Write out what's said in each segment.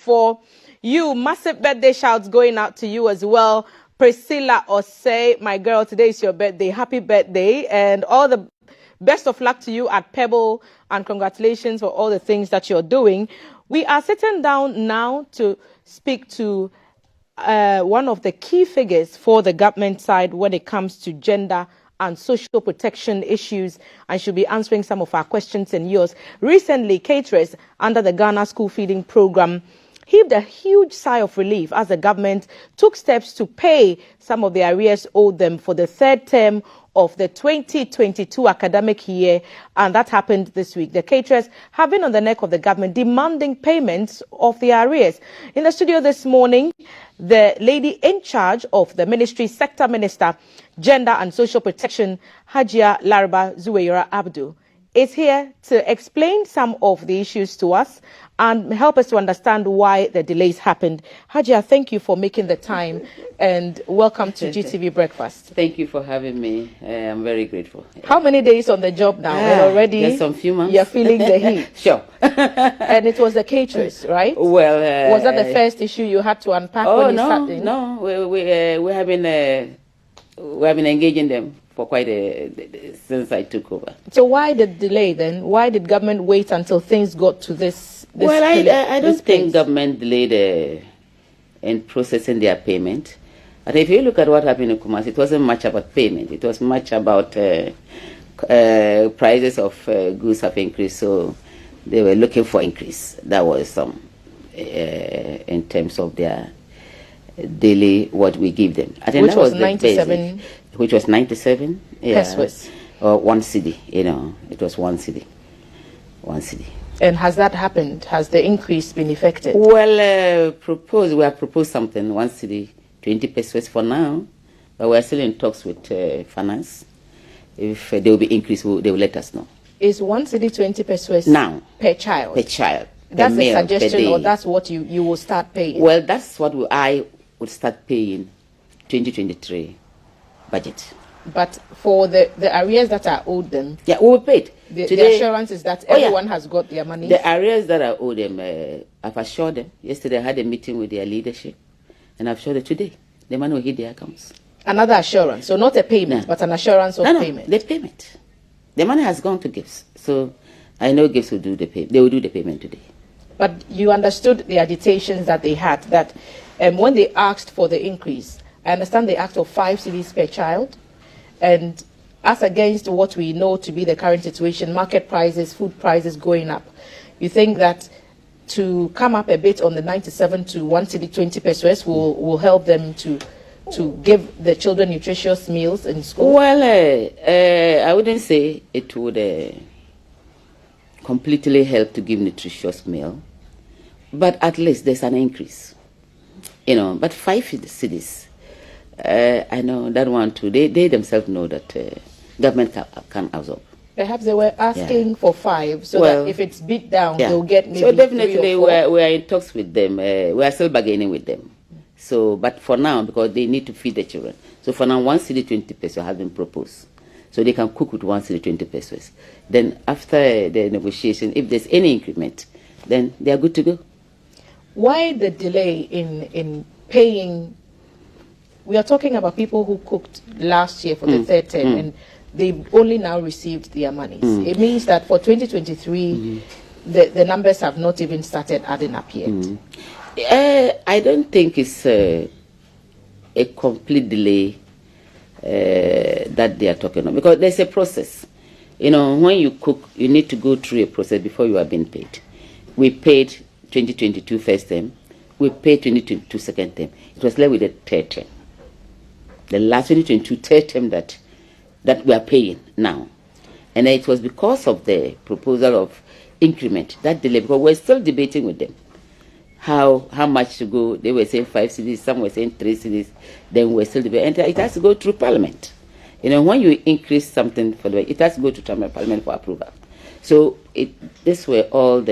for you. Massive birthday shouts going out to you as well. Priscilla Osei, my girl, today is your birthday. Happy birthday and all the best of luck to you at Pebble, and congratulations for all the things that you're doing. We are sitting down now to speak to one of the key figures for the government side when it comes to gender and social protection issues, and she'll be answering some of our questions and yours. Recently, caterers under the Ghana School Feeding Program heaved a huge sigh of relief as the government took steps to pay some of the arrears owed them for the third term of the 2022 academic year, and that happened this week. The caterers have been on the neck of the government demanding payments of the arrears. In the studio this morning, the lady in charge of the ministry, Sector Minister, Gender and Social Protection, Hajia Laraba Zuwaira Abdu, is here to explain some of the issues to us and help us to understand why the delays happened. Hajia, thank you for making the time and welcome to GTV Breakfast. Thank you for having me. I'm very grateful. How many days on the job now? And already just some few months. You're feeling the heat. Sure. And it was the caterers, right? Well, was that the first issue you had to unpack when you started? No, we have been engaging them for quite since I took over. So why the delay then? Why did government wait until things got to this? Well, I don't think government delayed in processing their payment. But if you look at what happened in Kumasi, it wasn't much about payment. It was much about prices of goods have increased, so they were looking for increase. That was some in terms of their daily what we give them. I think which that was 97. Which was 97. Yeah. Pesos. Or 1 cedi. It was 1 cedi. 1 cedi. And has that happened? Has the increase been effected? Well, we have proposed something, 1 cedi, 20 pesos for now, but we are still in talks with finance. If there will be increase, they will let us know. Is 1 cedi 20 pesos now per child? Per child. That's a suggestion, or that's what you will start paying? Well, that's what I would start paying 2023 budget. But for the arrears that are owed them, yeah, we will pay it. The assurance is that everyone has got their money. The arrears that are owed them, I've assured them. Yesterday I had a meeting with their leadership, and I've assured them today the money will hit their accounts. Another assurance, so not a payment, but an assurance of payment. The payment. The money has gone to GIFS, so I know GIFS will do the payment. They will do the payment today. But you understood the agitations that they had, that when they asked for the increase, I understand they asked for 5 cedis per child, and as against what we know to be the current situation, market prices, food prices going up. You think that to come up a bit on the 97 to 1 cedi 20 pesos will help them to give the children nutritious meals in school? Well, I wouldn't say it would completely help to give nutritious meal, but at least there's an increase. But 5 cedis, I know that one too. They themselves know that government can absorb. Perhaps they were asking for 5, so that if it's beat down, they'll get maybe. So definitely 3 or 4. we are in talks with them. We are still bargaining with them. So, but for now, because they need to feed the children. So for now, 1 cedi 20 pesos has been proposed. So they can cook with 1 cedi 20 pesos. Then after the negotiation, if there's any increment, then they are good to go. Why the delay in paying? We are talking about people who cooked last year for the third term, and they've only now received their monies. It means that for 2023, the numbers have not even started adding up yet. I don't think it's a complete delay that they are talking about, because there's a process. When you cook, you need to go through a process before you are being paid. We paid 2022 first term. We paid 2022 second term. It was left with the third term. The last 2022 third term that we are paying now. And it was because of the proposal of increment, that delay, because we're still debating with them how much to go. They were saying 5 cedis, some were saying 3 cedis, then we're still debating. And it has to go through Parliament. When you increase something it has to go to Parliament for approval. So this were all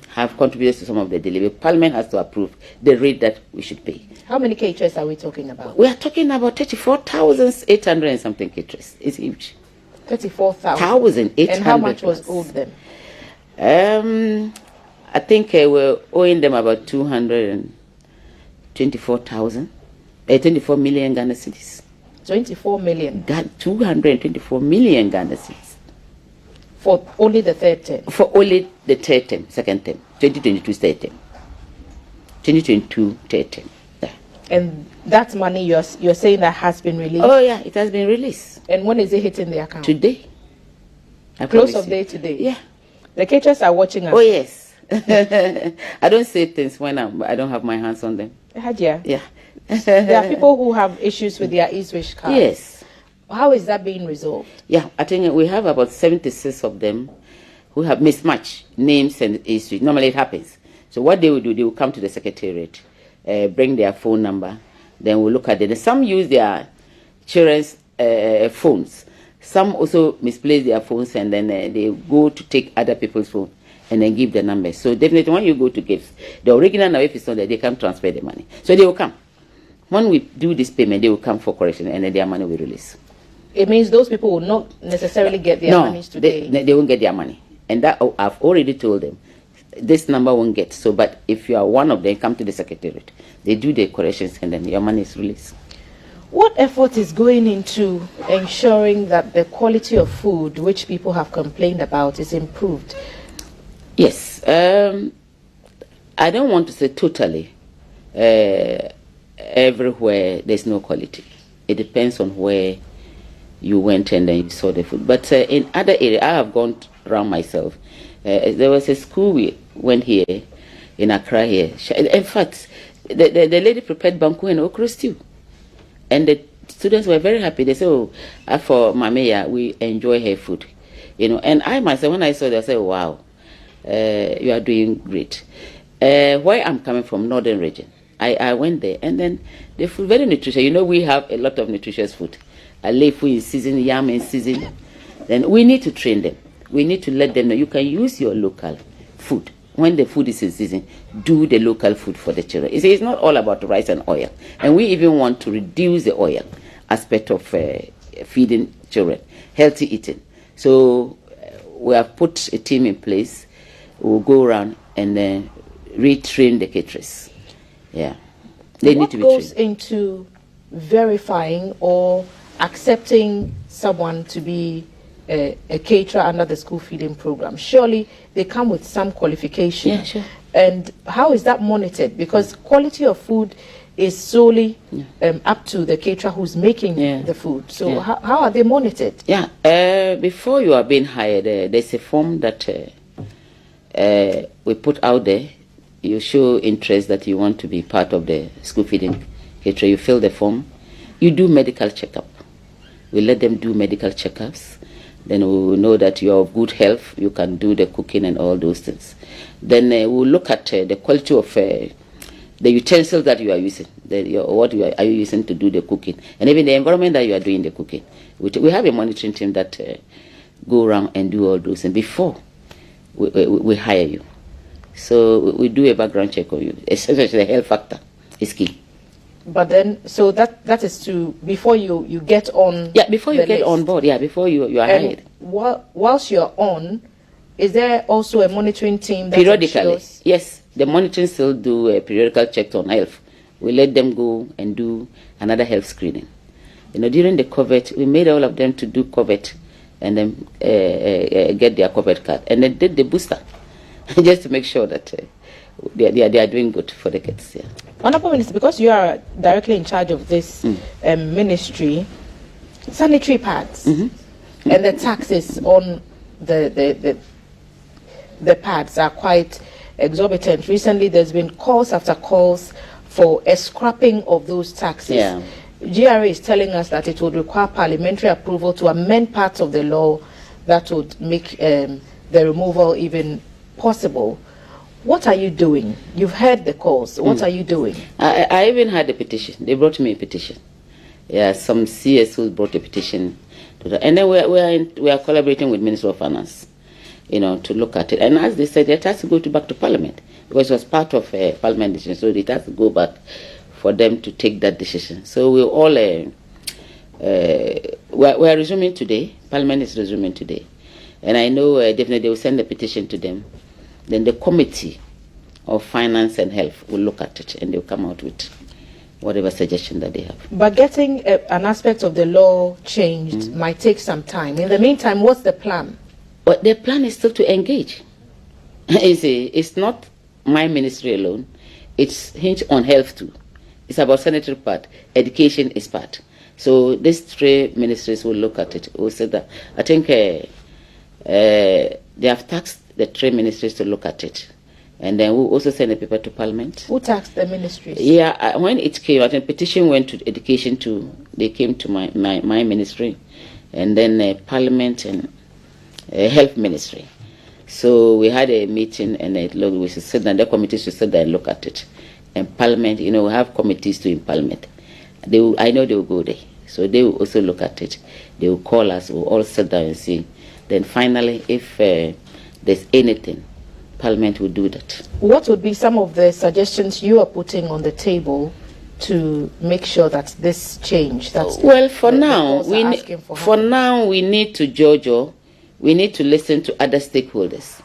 have contributed to some of the delay. Parliament has to approve the rate that we should pay. How many caterers are we talking about? We are talking about 34,800 and something caterers. It's huge. 34,800. And how much was owed them? I think we're owing them about 24 million Ghana cedis. 24 million. 224 million Ghana cedis. For only the third term? For only the third term, second term, 2022 third term. 2022 third term. Yeah. And that money you're saying that has been released? Oh yeah, it has been released. And when is it hitting the account? Today. Close of day today? Yeah. The caterers are watching us. Oh yes. I don't say things when I don't have my hands on them. Hadia. Yeah. There are people who have issues with their Eastwish cards. Yes. How is that being resolved? Yeah, I think we have about 76 of them who have mismatched names and Eastwish. Normally it happens. So what they will do, they will come to the secretariat, bring their phone number, then we'll look at it. Some use their children's phones. Some also misplace their phones and then they go to take other people's phone and then give the numbers. So definitely when you go to gifts, the original number, if it's not there, they can transfer the money. So they will come. When we do this payment, they will come for correction and then their money will release. It means those people will not necessarily get their monies today? They won't get their money. And that I've already told them. This number won't get. So, but if you are one of them, come to the secretariat. They do the corrections and then your money is released. What effort is going into ensuring that the quality of food, which people have complained about, is improved? Yes. I don't want to say totally. Everywhere there's no quality. It depends on where you went and then you saw the food. But in other areas, I have gone around myself. There was a school we went here in Accra here. In fact, the lady prepared banku and okra stew. And the students were very happy. They said, oh, for Mameya, we enjoy her food. You know, and I myself, when I saw that, I said, wow, you are doing great. Where I'm coming from, northern region, I went there, and then the food, very nutritious. You know, we have a lot of nutritious food. Alefu in season, yam in season. Then we need to train them. We need to let them know you can use your local food. When the food is in season, do the local food for the children. It's not all about rice and oil. And we even want to reduce the oil aspect of feeding children, healthy eating. So we have put a team in place. We'll go around and then retrain the caterers. Yeah. They need to be trained. What goes into verifying or accepting someone to be a caterer under the school feeding program? Surely they come with some qualification. Yeah, sure. And how is that monitored? Because quality of food is solely up to the caterer who's making the food. So how are they monitored? Yeah, before you are being hired, there's a form that we put out there. You show interest that you want to be part of the school feeding caterer. You fill the form. You do medical checkup. We let them do medical checkups. Then we will know that you are of good health. You can do the cooking and all those things. Then we'll look at the quality of the utensils that you are using. What are you using to do the cooking. And even the environment that you are doing the cooking. We have a monitoring team that go around and do all those. And before we hire you. So we do a background check on you. Especially the health factor is key. But then, so that is to, before you get on. Yeah, before you get on board. Yeah, before you are hired. Whilst you're on, is there also a monitoring team that periodically? ensures? Yes, the monitoring still do a periodical check on health. We let them go and do another health screening. You know, during the COVID, we made all of them to do COVID and then get their COVID card, and then did the booster just to make sure that they are doing good for the kids. Yeah. Honorable Minister, because you are directly in charge of this ministry, sanitary pads and the taxes on the pads are quite exorbitant. Recently, there's been calls after calls for a scrapping of those taxes. Yeah. GRA is telling us that it would require parliamentary approval to amend parts of the law that would make the removal even possible. What are you doing? You've heard the calls. What are you doing? I even had a petition. They brought me a petition. Yeah, some CSOs brought a petition to that. And then we are collaborating with Minister of Finance, you know, to look at it. And as they said, it has to go back to Parliament because it was part of a Parliament decision. So it has to go back for them to take that decision. So we all we are resuming today. Parliament is resuming today, and I know definitely they will send a petition to them. then the committee of finance and health will look at it and they'll come out with whatever suggestion that they have. But getting an aspect of the law changed might take some time. In the meantime, what's the plan? But the plan is still to engage. You see, it's not my ministry alone. It's hinged on health too. It's about sanitary part. Education is part. So these three ministries will look at it. We'll say that. I think they have tasked the three ministries to look at it. And then we'll also send a paper to Parliament. Who taxed the ministries? Yeah, when it came, I think petition went to education too. They came to my ministry. And then Parliament and Health Ministry. So we had a meeting and we should sit down, the committees should sit down and look at it. And Parliament, we have committees too in Parliament. I know they will go there. So they will also look at it. They will call us, we'll all sit down and see. Then finally, if there's anything, Parliament will do that. What would be some of the suggestions you are putting on the table to make sure that this change? Well, for now, we need to Jojo. We need to listen to other stakeholders.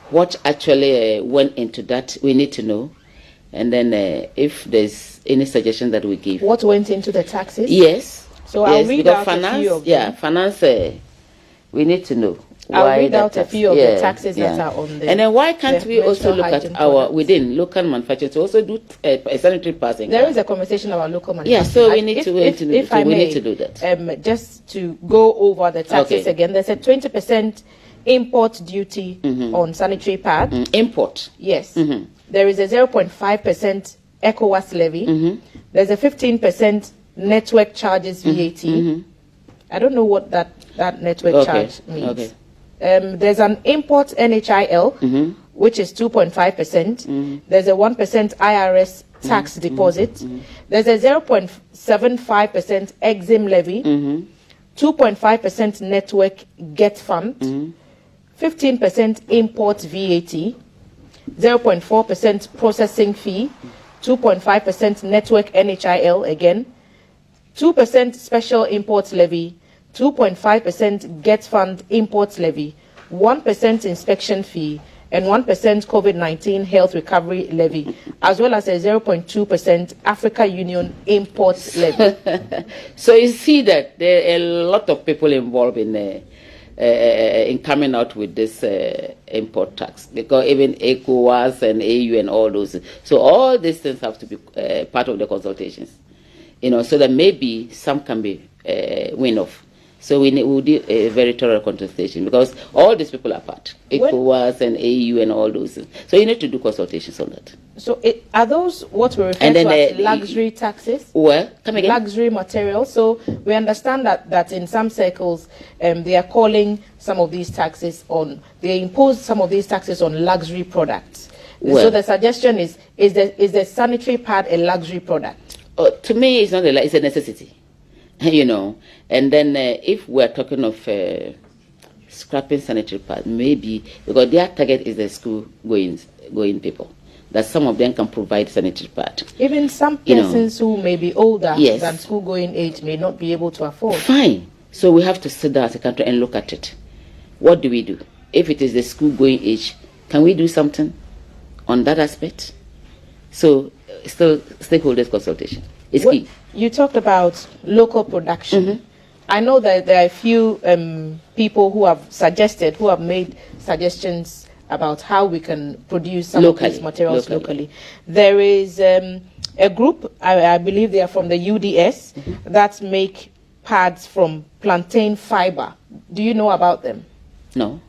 What actually went into that, we need to know. And then if there's any suggestion that we give. What went into the taxes? Yes. So I'll read out finance, a few of them. Yeah, finance, we need to know. I'll read out a few of the taxes that are on there. And then why can't we also look at our, within local manufacturers, to also do a sanitary passing? There is a conversation about local manufacturing. Yeah, so we need to do that. Just to go over the taxes again, there's a 20% import duty on sanitary pads. Import? Yes. There is a 0.5% ECOWAS levy. There's a 15% network charges VAT. I don't know what that network charge means. There's an import NHIL, which is 2.5%. There's a 1% IRS tax deposit. There's a 0.75% EXIM levy, 2.5% network get fund, 15% import VAT, 0.4% processing fee, 2.5% network NHIL again, 2% special import levy, 2.5% get fund import levy, 1% inspection fee, and 1% COVID-19 health recovery levy, as well as a 0.2% Africa Union import levy. So you see that there are a lot of people involved in coming out with this import tax, because even ECOWAS and AU and all those. So all these things have to be part of the consultations, so that maybe some can be win off. So we'll do a very thorough consultation, because all these people are part, ECOWAS and AU and all those things. So you need to do consultations on that. So are those what we refer to as luxury taxes? Well, come again? Luxury materials. So we understand that in some circles, they are calling some of these taxes on, they impose some of these taxes on luxury products. Well, so the suggestion is the sanitary pad a luxury product? To me, it's not it's a necessity. And then if we're talking of scrapping sanitary pads, maybe because their target is the school going people, that some of them can provide sanitary pad. Even some persons who may be older than school going age may not be able to afford. Fine. So we have to sit down as a country and look at it. What do we do? If it is the school going age, can we do something on that aspect? So still stakeholders consultation is key. You talked about local production. I know that there are a few people who have made suggestions about how we can produce some of these materials locally. There is a group, I believe they are from the UDS, that make pads from plantain fiber. Do you know about them? No.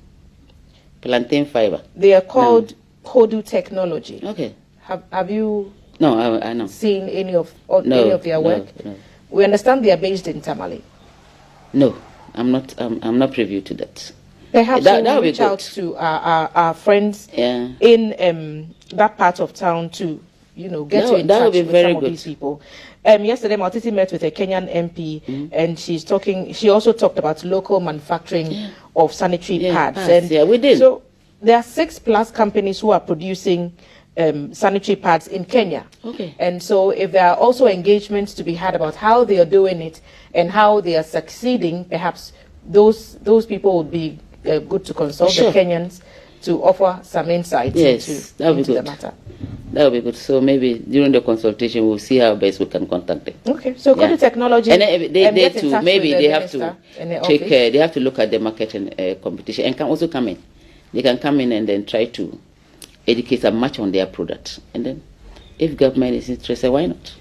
Plantain fiber. They are called Kodu Technology. Okay. Have you I know. seen any of their work? No. We understand they are based in Tamale. No, I'm not privy to that. Perhaps we'll reach out to our friends in that part of town to get in touch with some of these people. Yesterday, Maltiti met with a Kenyan MP, and she also talked about local manufacturing of sanitary pads. We did. So there are 6+ companies who are producing sanitary pads in Kenya. Okay. And so if there are also engagements to be had about how they are doing it and how they are succeeding, perhaps those people would be good to consult the Kenyans to offer some insight yes, into the matter. That would be good. So maybe during the consultation, we'll see how best we can contact them. Okay. So go to technology. And they too, maybe they have to take. They have to look at the market and competition, and can also come in. They can come in and then try to educate as much on their product. And then, if government is interested, why not?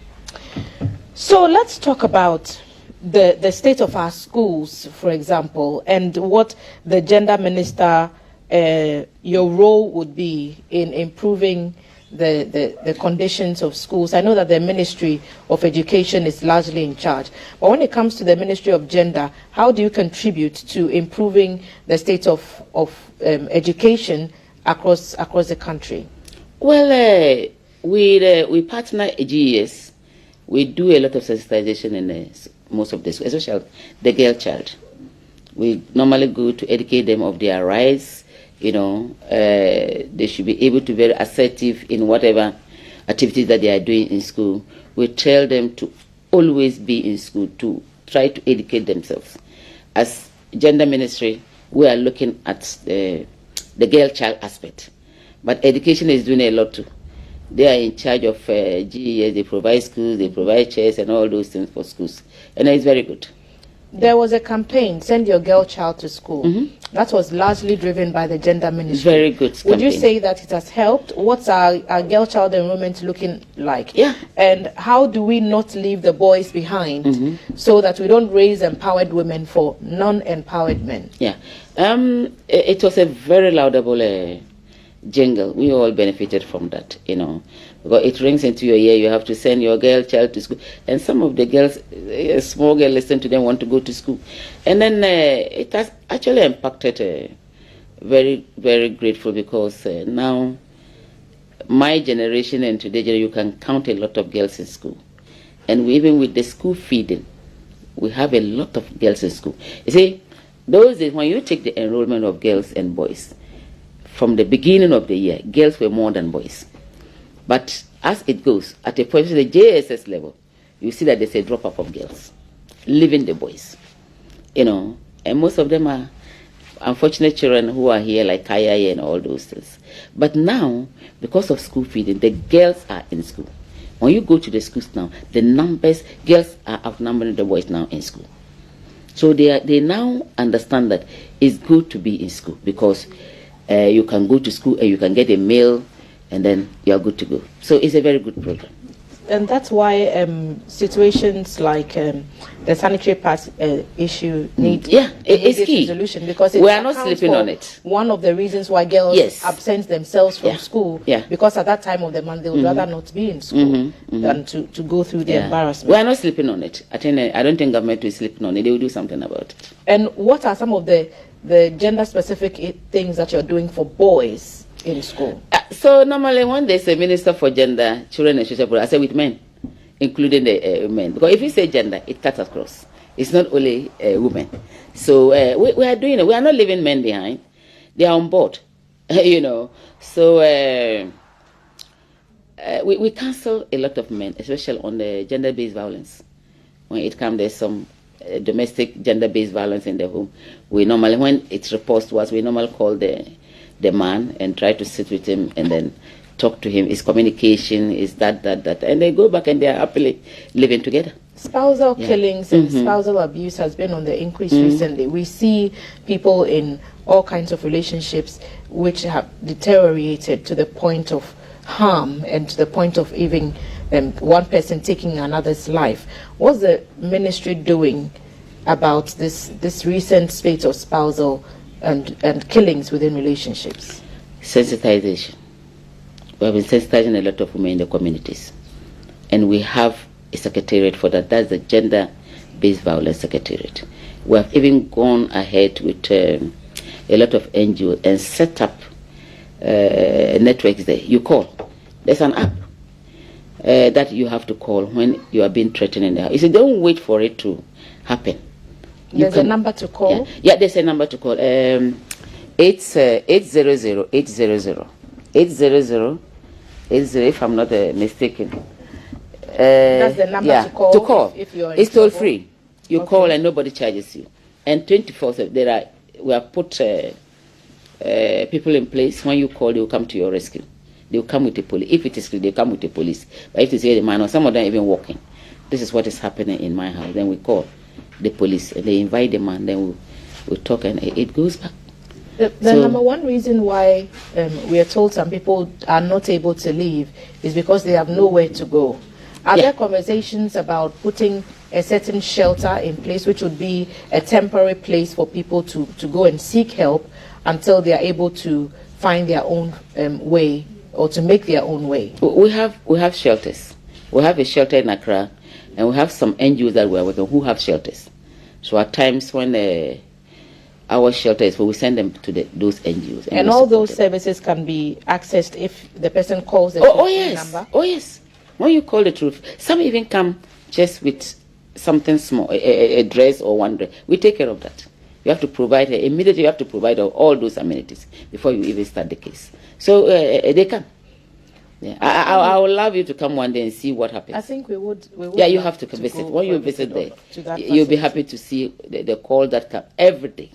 So let's talk about the state of our schools, for example, and what the gender minister, your role would be in improving the conditions of schools. I know that the Ministry of Education is largely in charge, but when it comes to the Ministry of Gender, how do you contribute to improving the state of education across the country? Well, we partner GES. We do a lot of sensitization in most of the schools, especially the girl child. We normally go to educate them of their rights. You know, they should be able to be very assertive in whatever activities that they are doing in school. We tell them to always be in school, to try to educate themselves. As gender ministry, we are looking at the girl child aspect. But education is doing a lot too. They are in charge of GES, they provide schools, they provide chairs and all those things for schools. And it's very good. There was a campaign, Send Your Girl Child to School. That was largely driven by the gender ministry. Very good campaign. Would you say that it has helped? What's our girl child enrollment looking like? Yeah. And how do we not leave the boys behind so that we don't raise empowered women for non-empowered men? Yeah. It was a very laudable jingle. We all benefited from that, you know, because it rings into your ear. You have to send your girl child to school, and some of the girls, a small girl, listen to them, want to go to school, and then it has actually impacted. Very, very grateful, because now my generation and today you can count a lot of girls in school, and even with the school feeding, we have a lot of girls in school. You see, those days when you take the enrollment of girls and boys, from the beginning of the year, girls were more than boys. But as it goes, at a point, the JSS level, you see that there's a drop-off of girls, leaving the boys. You know, and most of them are unfortunate children who are here, like Kaya and all those things. But now, because of school feeding, the girls are in school. When you go to the schools now, the numbers, girls are outnumbering the boys now in school. So they now understand that it's good to be in school, because you can go to school and you can get a meal, and then you are good to go. So it's a very good program. And that's why situations like the sanitary pads issue need it's key. Resolution, because we are not sleeping on it. One of the reasons why girls absent themselves from school, because at that time of the month they would rather not be in school than to go through the embarrassment. We are not sleeping on it. I don't think government is sleeping on it. They will do something about it. And what are some of the gender-specific things that you're doing for boys in school? So normally when there's a minister for gender, children and social programs, I say with men, including the men. Because if you say gender, it cuts across. It's not only women. So we are doing it. We are not leaving men behind. They are on board, you know. So we cancel a lot of men, especially on the gender-based violence. When it comes, there's some domestic gender-based violence in the home. We normally, when it reports to us, we normally call the man and try to sit with him and then talk to him. His communication is that, and they go back and they are happily living together. Spousal killings and spousal abuse has been on the increase recently. We see people in all kinds of relationships which have deteriorated to the point of harm and to the point of even one person taking another's life. What's the ministry doing about this recent spate of spousal and killings within relationships? Sensitization. We have been sensitizing a lot of women in the communities, and we have a secretariat for that. That's the Gender-Based Violence Secretariat. We have even gone ahead with a lot of NGOs and set up networks there. You call. There's an app that you have to call when you are being threatened in the house. You say, don't wait for it to happen. There's a number to call? Yeah, there's a number to call. It's 800-800. 800-80, if I'm not mistaken. That's the number to call? To call. If you're it's toll free. You call and nobody charges you. And 24/7, we have put people in place. When you call, they will come to your rescue. They will come with the police. If it is free, they come with the police. But if it's the man, or some of them even walking, this is what is happening in my house. Then we call the police and they invite the man. Then we talk and it goes back. The number one reason why we are told some people are not able to leave is because they have nowhere to go. Are there conversations about putting a certain shelter in place, which would be a temporary place for people to go and seek help until they are able to find their own way or to make their own way? We have shelters. We have a shelter in Accra, and we have some NGOs that we are working who have shelters. So at times when our shelter is full, we send them to those NGOs. And all those services can be accessed if the person calls the yes. number? Oh, yes. When you call the truth, some even come just with something small, a dress or one dress. We take care of that. You have to provide, immediately you have to provide all those amenities before you even start the case. So they come. Yeah. I would love you to come one day and see what happens. I think we would yeah, you have to visit. When you visit there, you'll be happy to see the call that come every day.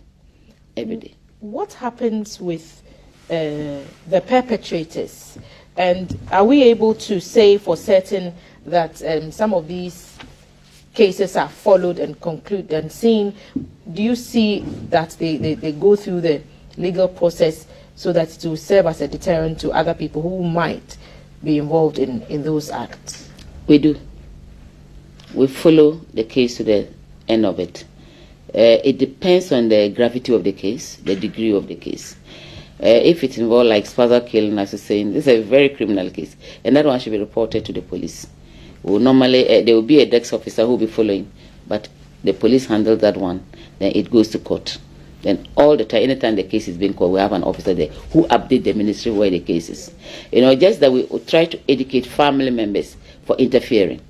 Every day. What happens with the perpetrators? And are we able to say for certain that some of these cases are followed and concluded and seen? Do you see that they go through the legal process so that it will serve as a deterrent to other people who might be involved in those acts? We do. We follow the case to the end of it. It depends on the gravity of the case, the degree of the case. If it involves like father killing, as you're saying, this is a very criminal case, and that one should be reported to the police. Normally, there will be a desk officer who will be following, but the police handle that one. Then it goes to court. Then all the time, anytime the case is being called, we have an officer there who update the ministry where the case is. Just that we try to educate family members for interfering.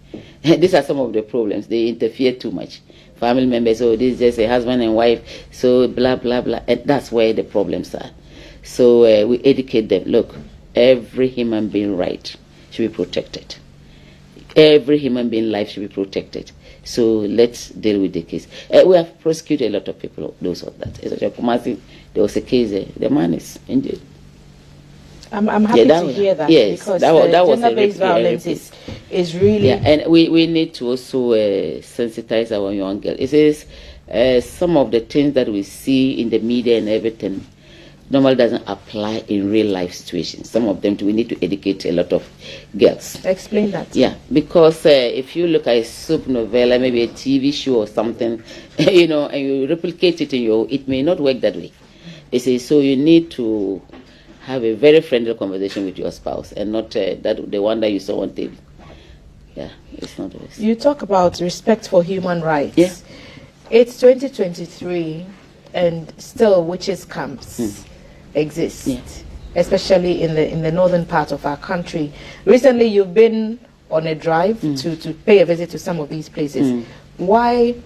These are some of the problems. They interfere too much. Family members, this is just a husband and wife, so blah, blah, blah. And that's where the problems are. So we educate them. Look, every human being right should be protected. Every human being life should be protected. So let's deal with the case. We have prosecuted a lot of people, those of that. There was a case, the man is in jail. I'm happy to hear that. Yes, because that was gender-based violence is really... Yeah, and we need to also sensitize our young girls. It is some of the things that we see in the media and everything normally doesn't apply in real life situations. Some of them we need to educate a lot of girls. Explain that. Yeah, because if you look at a soap novella, maybe a TV show or something, and you replicate it it may not work that way. So you need to have a very friendly conversation with your spouse and not the one that you saw on TV. Yeah, it's not always. You talk about respect for human rights. Yeah. It's 2023 and still witches' camps exist, especially in the northern part of our country. Recently, you've been on a drive to pay a visit to some of these places. Why?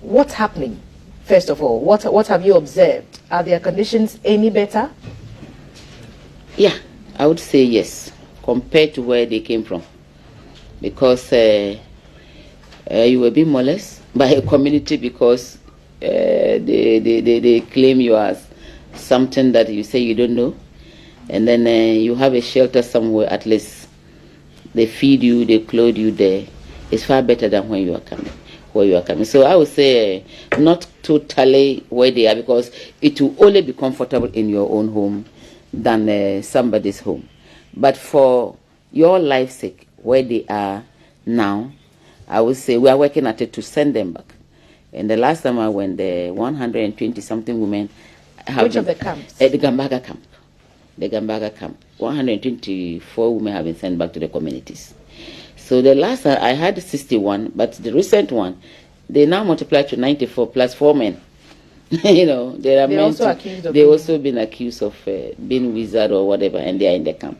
What's happening? First of all, what have you observed? Are their conditions any better? Yeah, I would say yes, compared to where they came from, because you were being molested by a community because they claim you as something that you say you don't know, and then you have a shelter somewhere. At least they feed you, they clothe you there. It's far better than when you are coming. So I would say not totally where they are, because it will only be comfortable in your own home than somebody's home. But for your life's sake, where they are now, I would say we are working at it to send them back. And the last time I went there, 120-something women have Which of the camps? The Gambaga camp. The Gambaga camp. 124 women have been sent back to the communities. So the last I had 61, but the recent one, they now multiply to 94 plus 4 men. They're also been accused of being wizard or whatever, and they are in the camp.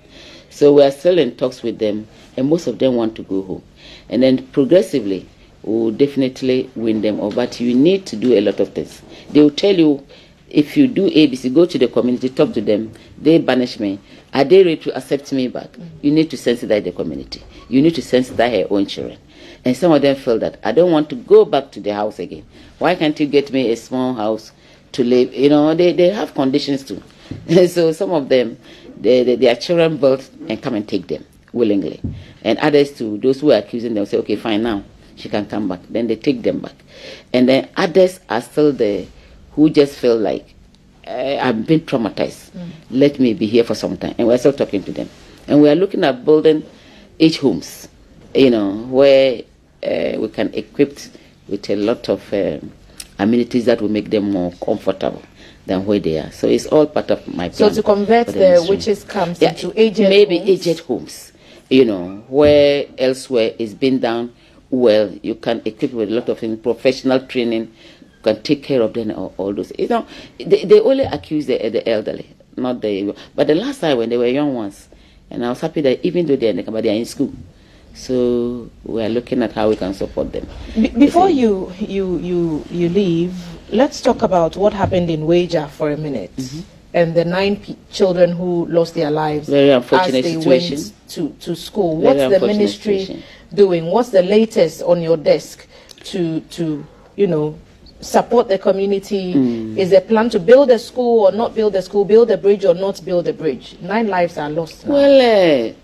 So we are still in talks with them, and most of them want to go home. And then progressively, we'll definitely win them over. But you need to do a lot of things. They will tell you, if you do ABC, go to the community, talk to them, they banish me. Are they ready to accept me back? You need to sensitize the community. You need to sensitize her own children. And some of them feel that, I don't want to go back to the house again. Why can't you get me a small house to live. They have conditions too. So some of them, their children build and come and take them willingly. And others too, those who are accusing them say, okay, fine, now she can come back. Then they take them back. And then others are still there who just feel like, I've been traumatized. Let me be here for some time. And we're still talking to them. And we are looking at building age homes, where we can equip with a lot of amenities that will make them more comfortable than where they are. So it's all part of my plan. So to convert the witches' camps into aged maybe homes? aged homes, where elsewhere it's been done well. You can equip with a lot of things, professional training, you can take care of them, all those. They only accuse the elderly, not the. But the last time when they were young ones, and I was happy that even though they're in school, so we are looking at how we can support them. Before you leave, let's talk about what happened in Wager for a minute, and the 9 children who lost their lives Very unfortunate as they situation. went to school. Very What's the unfortunate ministry situation. doing? What's the latest on your desk to support the community? Is there a plan to build a school or not build a school, build a bridge or not build a bridge? 9 lives are lost now. Well,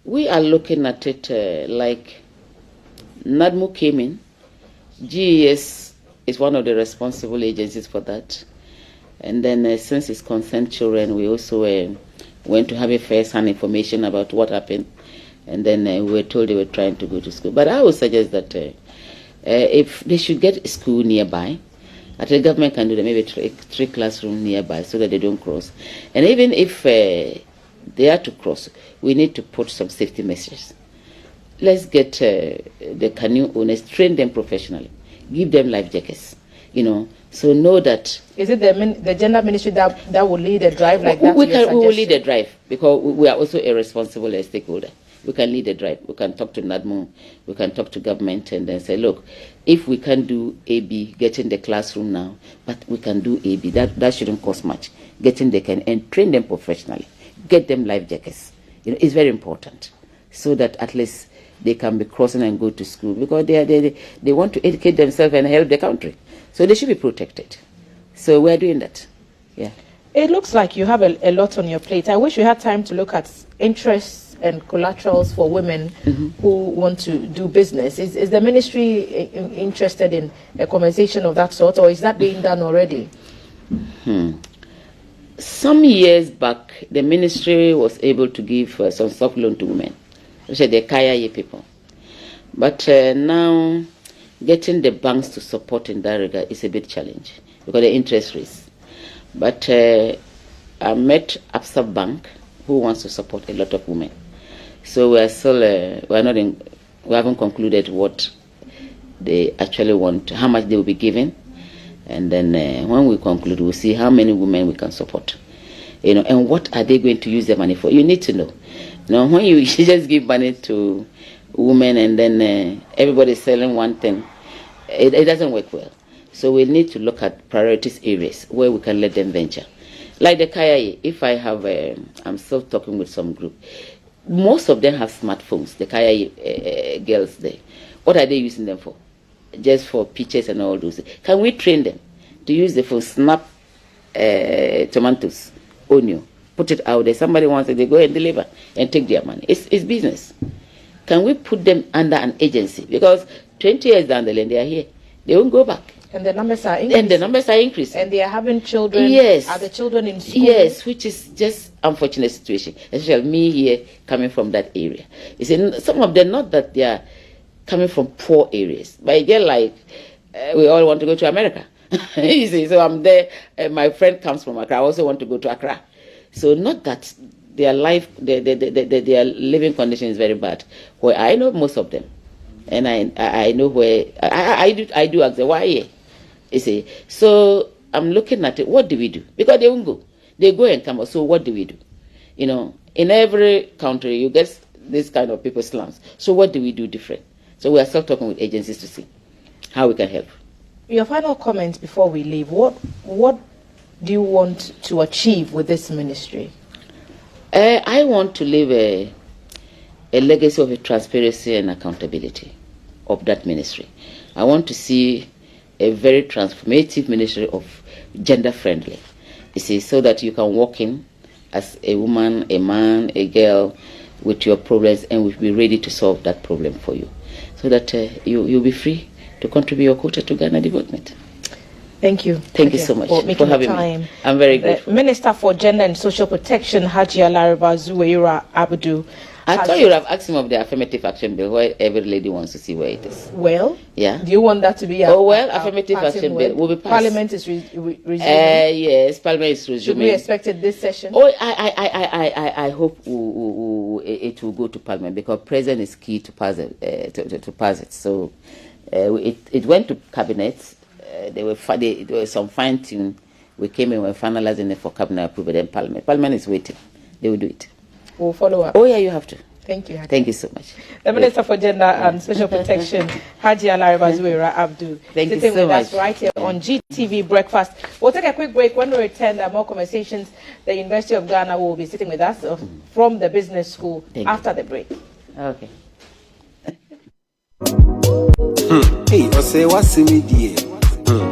we are looking at it like NADMU came in. GES is one of the responsible agencies for that. And then since it's concerned children, we also went to have a first-hand information about what happened. And then we were told they were trying to go to school. But I would suggest that if they should get a school nearby, that the government can do that, maybe 3 classrooms nearby so that they don't cross. And even if they are to cross, we need to put some safety measures. Let's get the canoe owners, train them professionally, give them life jackets, so know that. Is it the gender ministry that will lead a drive like that? We will lead a drive because we are also a responsible stakeholder. We can lead a drive. We can talk to NADMO, we can talk to government and then say, look, if we can do AB, get in the classroom now, but we can do AB, that shouldn't cost much. Get in the can and train them professionally, get them life jackets. It's very important so that at least they can be crossing and go to school because they want to educate themselves and help the country. So they should be protected. So we're doing that. Yeah. It looks like you have a lot on your plate. I wish we had time to look at interests and collaterals for women who want to do business. Is the ministry interested in a conversation of that sort, or is that being done already? Some years back, the ministry was able to give some soft loan to women, which are the Kaya people. But now, getting the banks to support in that regard is a big challenge because the interest rates. But I met Absa Bank, who wants to support a lot of women. So we are still we haven't concluded what they actually want, how much they will be giving, and then when we conclude, we'll see how many women we can support, and what are they going to use the money for. You need to know. When you just give money to women and then everybody's selling one thing, it doesn't work well. So we need to look at priorities areas where we can let them venture. Like the Kaya, if I have, I'm still talking with some group. Most of them have smartphones, the Kaya girls there. What are they using them for? Just for pictures and all those. Can we train them to use the phone, snap tomatoes, onion, put it out there. Somebody wants it, they go and deliver and take their money. It's business. Can we put them under an agency? Because 20 years down the line, they are here. They won't go back. And the numbers are increasing. And they are having children. Yes. Are the children in school? Yes, which is just unfortunate situation. Especially me here coming from that area. You see, some of them, not that they are coming from poor areas, but they're like, we all want to go to America. You see, so I'm there. My friend comes from Accra. I also want to go to Accra. So not that their life, their living condition is very bad. Where I know most of them, and I know where I do ask them, why here? You see, so I'm looking at it. What do we do? Because they won't go. They go and come. So what do we do? In every country you get this kind of people slums. So what do we do different? So we are still talking with agencies to see how we can help. Your final comments before we leave. What do you want to achieve with this ministry? I want to leave a legacy of transparency and accountability of that ministry. I want to see a very transformative ministry of gender friendly. You see, so that you can walk in as a woman, a man, a girl with your problems, and we'll be ready to solve that problem for you, so that you'll be free to contribute your quota to Ghana development. Thank you. Thank you so much for having me. I'm very grateful. Minister for Gender and Social Protection, Hajia Laraba Zuwaira Abdu. I thought you would have asked him of the affirmative action bill, where every lady wants to see where it is. Well, yeah. Do you want that to be affirmative action bill will be passed. Parliament is resuming. Yes, Parliament is resuming. Should we expect it this session? Oh, I hope it will go to Parliament, because President is key to pass it. To pass it. So it went to Cabinet. There were some fine tune. We came in, we're finalizing it for Cabinet approval. Then Parliament. Parliament is waiting. They will do it. We'll follow up. Oh yeah, you have to. Thank you. Thank you so much. The Minister for Gender and Social Protection, Hajia Laraba Zuwaira Abdu, Thank you sitting so with much. us right here on GTV Breakfast. We'll take a quick break. When we return, there are more conversations. The University of Ghana will be sitting with us from the business school after the break. Okay. Hey, I say what's in the